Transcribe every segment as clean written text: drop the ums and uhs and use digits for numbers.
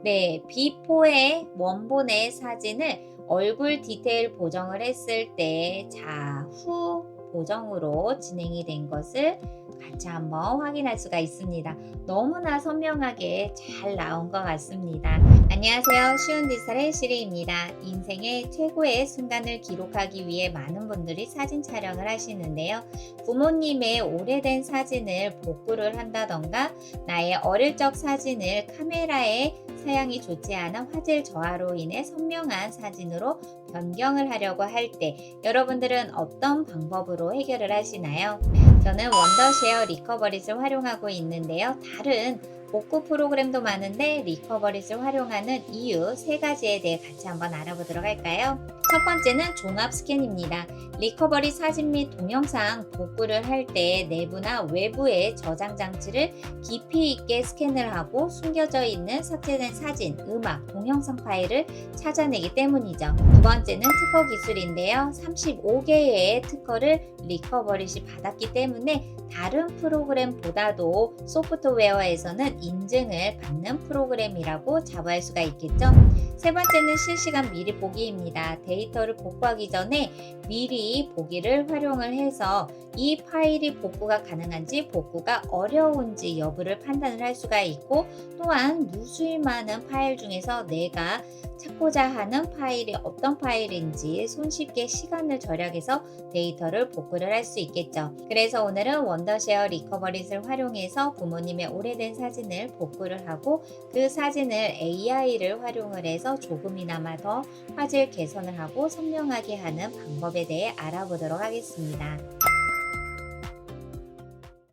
네, 비포의 원본의 사진을 얼굴 디테일 보정을 했을 때 후 보정으로 진행이 된 것을 같이 한번 확인할 수가 있습니다. 너무나 선명하게 잘 나온 것 같습니다. 안녕하세요. 쉬운 디지털의 시리입니다. 인생의 최고의 순간을 기록하기 위해 많은 분들이 사진 촬영을 하시는데요. 부모님의 오래된 사진을 복구를 한다던가 나의 어릴 적 사진을 카메라에 사양이 좋지 않은 화질 저하로 인해 선명한 사진으로 변경을 하려고 할 때 여러분들은 어떤 방법으로 해결을 하시나요? 저는 원더쉐어 리커버릿을 활용하고 있는데요. 다른 복구 프로그램도 많은데 리커버릿을 활용하는 이유 세 가지에 대해 같이 한번 알아보도록 할까요? 첫 번째는 종합 스캔입니다. 리커버리 사진 및 동영상 복구를 할 때 내부나 외부의 저장 장치를 깊이 있게 스캔을 하고 숨겨져 있는 삭제된 사진, 음악, 동영상 파일을 찾아내기 때문이죠. 두 번째는 특허 기술인데요. 35개의 특허를 리커버릿이 받았기 때문에 다른 프로그램보다도 소프트웨어에서는 인증을 받는 프로그램이라고 자부할 수가 있겠죠. 세 번째는 실시간 미리 보기입니다. 데이터를 복구하기 전에 미리 보기를 활용을 해서 이 파일이 복구가 가능한지 복구가 어려운지 여부를 판단을 할 수가 있고, 또한 무수히 많은 파일 중에서 내가 찾고자 하는 파일이 어떤 파일인지 손쉽게 시간을 절약해서 데이터를 복구를 할 수 있겠죠. 그래서 오늘은 원더쉐어 리커버릿을 활용해서 부모님의 오래된 사진을 복구를 하고 그 사진을 AI를 활용을 해서 조금이나마 더 화질 개선을 하고 선명하게 하는 방법에 대해 알아보도록 하겠습니다.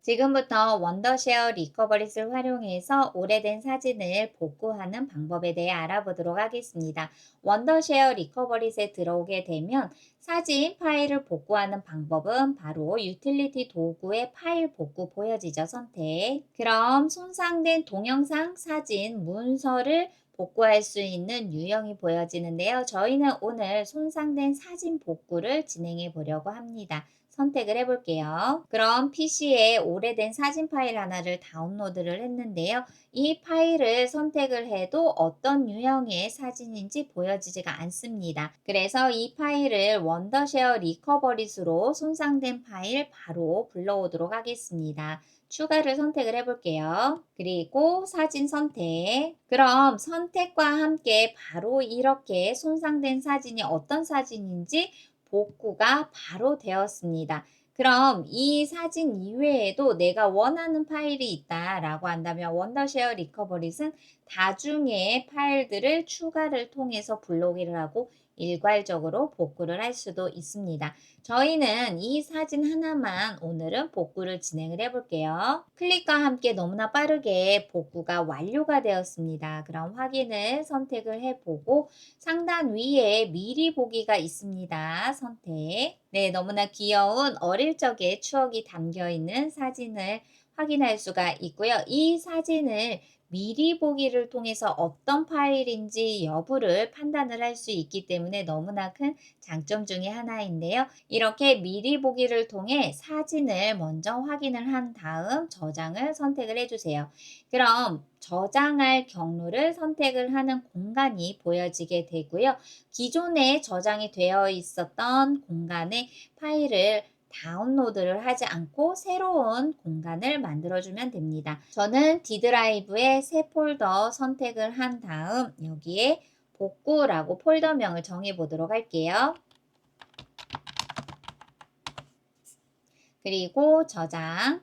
지금부터 원더쉐어 리커버릿을 활용해서 오래된 사진을 복구하는 방법에 대해 알아보도록 하겠습니다. 원더쉐어 리커버릿에 들어오게 되면 사진 파일을 복구하는 방법은 바로 유틸리티 도구의 파일 복구 보여지죠. 선택. 그럼 손상된 동영상, 사진, 문서를 복구할 수 있는 유형이 보여지는데요. 저희는 오늘 손상된 사진 복구를 진행해 보려고 합니다. 선택을 해볼게요. 그럼 PC에 오래된 사진 파일 하나를 다운로드를 했는데요. 이 파일을 선택을 해도 어떤 유형의 사진인지 보여지지가 않습니다. 그래서 이 파일을 원더쉐어 리커버릿으로 손상된 파일 바로 불러오도록 하겠습니다. 추가를 선택을 해볼게요. 그리고 사진 선택. 그럼 선택과 함께 바로 이렇게 손상된 사진이 어떤 사진인지 복구가 바로 되었습니다. 그럼 이 사진 이외에도 내가 원하는 파일이 있다라고 한다면 원더쉐어 리커버릿은 다중의 파일들을 추가를 통해서 불러오기를 하고 일괄적으로 복구를 할 수도 있습니다. 저희는 이 사진 하나만 오늘은 복구를 진행을 해볼게요. 클릭과 함께 너무나 빠르게 복구가 완료가 되었습니다. 그럼 확인을 선택을 해보고 상단 위에 미리 보기가 있습니다. 선택. 네, 너무나 귀여운 어릴 적의 추억이 담겨 있는 사진을 확인할 수가 있고요. 이 사진을 미리 보기를 통해서 어떤 파일인지 여부를 판단을 할 수 있기 때문에 너무나 큰 장점 중에 하나인데요. 이렇게 미리 보기를 통해 사진을 먼저 확인을 한 다음 저장을 선택을 해주세요. 그럼 저장할 경로를 선택을 하는 공간이 보여지게 되고요. 기존에 저장이 되어 있었던 공간에 파일을 다운로드를 하지 않고 새로운 공간을 만들어주면 됩니다. 저는 D 드라이브에 새 폴더 선택을 한 다음 여기에 복구라고 폴더명을 정해 보도록 할게요. 그리고 저장.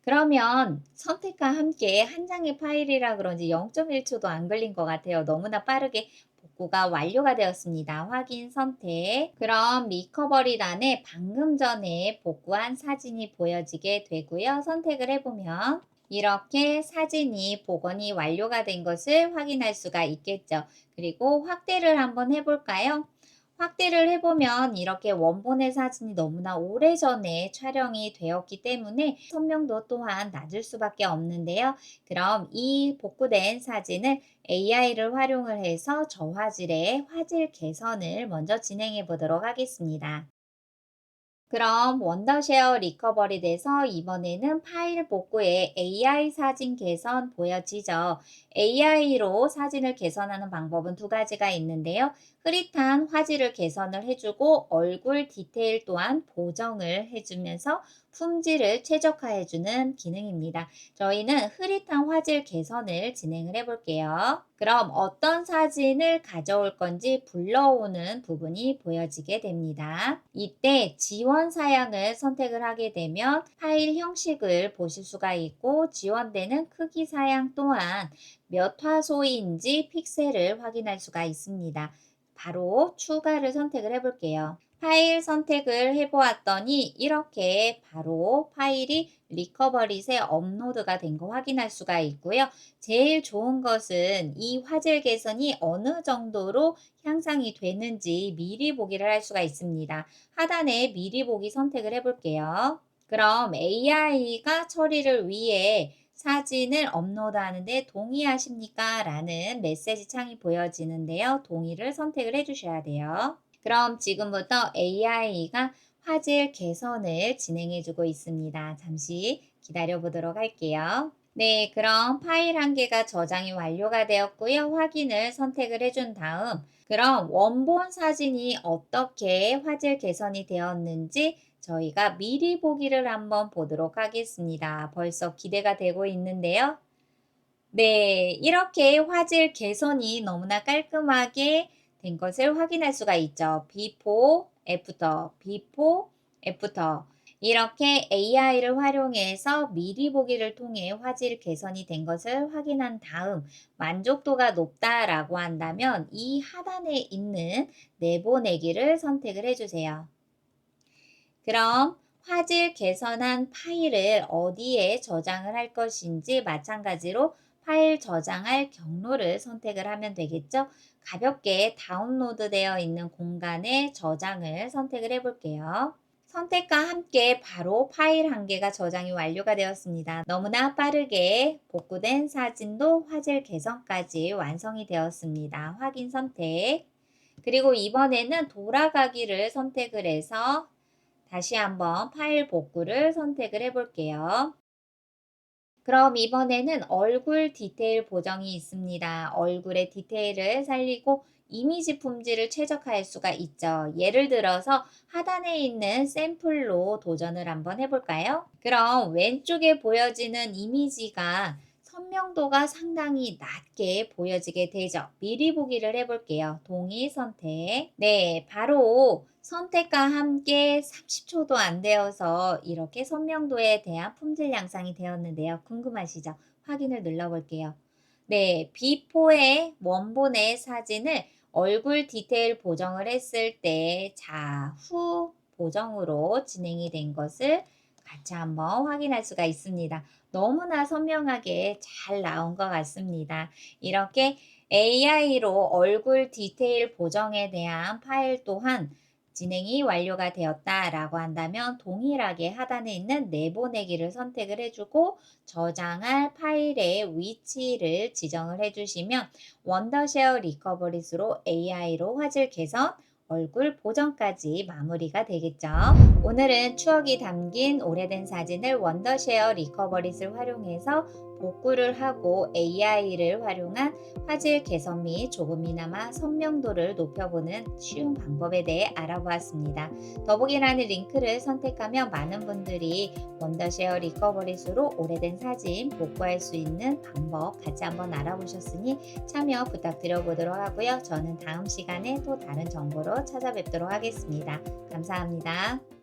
그러면 선택과 함께 한 장의 파일이라 그런지 0.1초도 안 걸린 것 같아요. 너무나 빠르게 복구가 완료가 되었습니다. 확인 선택. 그럼 리커버리 단에 방금 전에 복구한 사진이 보여지게 되고요. 선택을 해보면 이렇게 사진이 복원이 완료가 된 것을 확인할 수가 있겠죠. 그리고 확대를 한번 해볼까요? 확대를 해보면 이렇게 원본의 사진이 너무나 오래전에 촬영이 되었기 때문에 선명도 또한 낮을 수밖에 없는데요. 그럼 이 복구된 사진을 AI를 활용을 해서 저화질의 화질 개선을 먼저 진행해 보도록 하겠습니다. 그럼 원더쉐어 리커버리 돼서 이번에는 파일 복구에 AI 사진 개선 보여지죠. AI로 사진을 개선하는 방법은 두 가지가 있는데요. 흐릿한 화질을 개선을 해주고 얼굴 디테일 또한 보정을 해주면서 품질을 최적화해주는 기능입니다. 저희는 흐릿한 화질 개선을 진행을 해볼게요. 그럼 어떤 사진을 가져올 건지 불러오는 부분이 보여지게 됩니다. 이때 지원 사양을 선택을 하게 되면 파일 형식을 보실 수가 있고 지원되는 크기 사양 또한 몇 화소인지 픽셀을 확인할 수가 있습니다. 바로 추가를 선택을 해볼게요. 파일 선택을 해보았더니 이렇게 바로 파일이 리커버릿에 업로드가 된 거 확인할 수가 있고요. 제일 좋은 것은 이 화질 개선이 어느 정도로 향상이 되는지 미리 보기를 할 수가 있습니다. 하단에 미리 보기 선택을 해볼게요. 그럼 AI가 처리를 위해 사진을 업로드하는데 동의하십니까? 라는 메시지 창이 보여지는데요. 동의를 선택을 해주셔야 돼요. 그럼 지금부터 AI가 화질 개선을 진행해주고 있습니다. 잠시 기다려 보도록 할게요. 네, 그럼 파일 한 개가 저장이 완료가 되었고요. 확인을 선택을 해준 다음, 그럼 원본 사진이 어떻게 화질 개선이 되었는지 저희가 미리 보기를 한번 보도록 하겠습니다. 벌써 기대가 되고 있는데요. 네, 이렇게 화질 개선이 너무나 깔끔하게 된 것을 확인할 수가 있죠. before, after, before, after. 이렇게 AI를 활용해서 미리 보기를 통해 화질 개선이 된 것을 확인한 다음 만족도가 높다라고 한다면 이 하단에 있는 내보내기를 선택을 해주세요. 그럼 화질 개선한 파일을 어디에 저장을 할 것인지 마찬가지로 파일 저장할 경로를 선택을 하면 되겠죠. 가볍게 다운로드 되어 있는 공간에 저장을 선택을 해 볼게요. 선택과 함께 바로 파일 한 개가 저장이 완료가 되었습니다. 너무나 빠르게 복구된 사진도 화질 개선까지 완성이 되었습니다. 확인 선택. 그리고 이번에는 돌아가기를 선택을 해서 다시 한번 파일 복구를 선택을 해 볼게요. 그럼 이번에는 얼굴 디테일 보정이 있습니다. 얼굴의 디테일을 살리고 이미지 품질을 최적화할 수가 있죠. 예를 들어서 하단에 있는 샘플로 도전을 한번 해볼까요? 그럼 왼쪽에 보여지는 이미지가 선명도가 상당히 낮게 보여지게 되죠. 미리 보기를 해볼게요. 동의 선택. 네, 바로 선택과 함께 30초도 안 되어서 이렇게 선명도에 대한 품질 양상이 되었는데요. 궁금하시죠? 확인을 눌러볼게요. 네, 비포의 원본의 사진을 얼굴 디테일 보정을 했을 때 후 보정으로 진행이 된 것을 같이 한번 확인할 수가 있습니다. 너무나 선명하게 잘 나온 것 같습니다. 이렇게 AI로 얼굴 디테일 보정에 대한 파일 또한 진행이 완료가 되었다라고 한다면 동일하게 하단에 있는 내보내기를 선택을 해주고 저장할 파일의 위치를 지정을 해주시면 원더쉐어 리커버리스로 AI로 화질 개선, 얼굴 보정까지 마무리가 되겠죠. 오늘은 추억이 담긴 오래된 사진을 원더쉐어 리커버릿을 활용해서 복구를 하고 AI를 활용한 화질 개선 및 조금이나마 선명도를 높여보는 쉬운 방법에 대해 알아보았습니다. 더보기란의 링크를 선택하면 많은 분들이 원더쉐어 리커버릿으로 오래된 사진 복구할 수 있는 방법 같이 한번 알아보셨으니 참여 부탁드려 보도록 하고요. 저는 다음 시간에 또 다른 정보로 찾아뵙도록 하겠습니다. 감사합니다.